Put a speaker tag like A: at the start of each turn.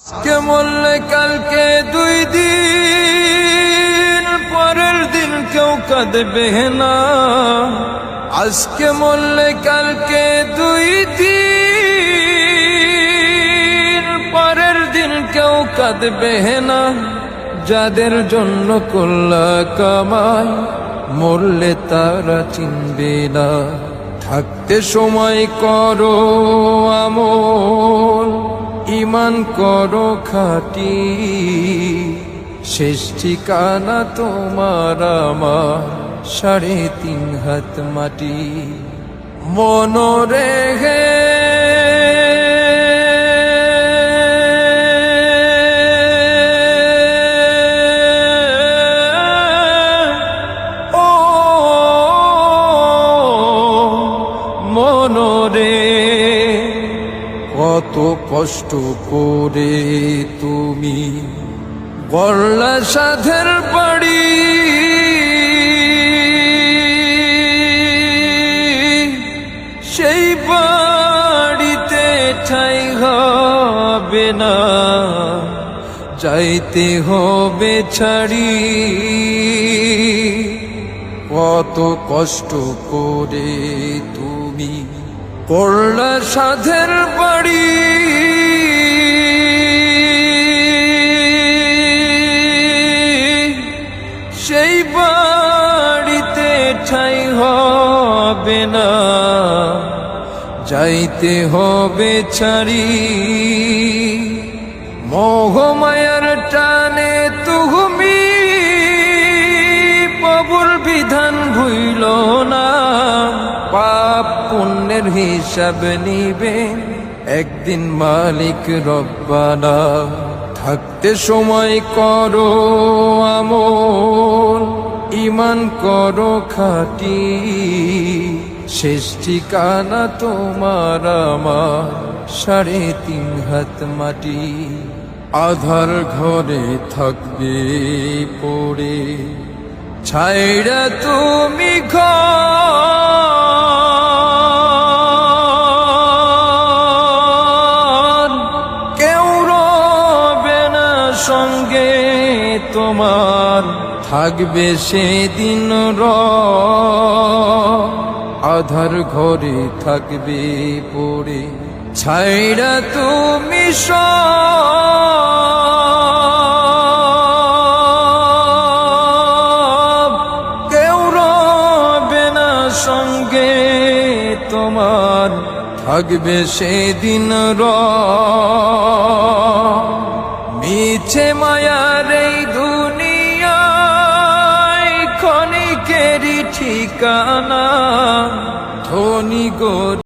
A: আজকে মরলে কালকে 2 দিন, পরের দিন কেউ কাঁদবে না। আজকে মরলে কালকে 2 দিন, পরের দিন কেউ কাঁদবে না। যাদের জন্য করলা কামাই, মরলে তারা চিনবে না। থাকতে সময় করো আমল, ঈমান করো খাঁটি, শেষ ঠিকানা তোমার আমার 3.5 হাত মাটি। মনরে হে মনরে, কত কষ্ট করে তুমি গড়লা সাধের বাড়ি। সেই বাড়িতে ঠাঁই হবে না, যাইতে হবে ছাড়ি। কত কষ্ট করে তুমি করলা সাধের বাড়ি। সেই বাড়িতে ঠাঁই হবে না, যাইতে হবে ছাড়ি। মোহমায়ার টানে তুমি প্রভুর বিধান ভুইল না। পাপ পুণ্যের হিসাব নিবে একদিন মালিক রব্বানা। থাকতে সময় করো আমল, ঈমান করো খাঁটি, শেষ ঠিকানা তোমার আমার 3.5 হাত মাটি। আধার ঘরে থাকবে পড়ে, ছাইড়া তুমি ঘর, কেউ রবে না সঙ্গে তোমার, থাকবে সেদিন আধার ঘরে থাকবে পড়ে, ছাইড়া তুমি সঙ্গে তোমার, থাকবে সেদিন মিছে মায়ার এই দুনিয়ায় ক্ষণিকেরই ঠিকানা। ধনী গরিব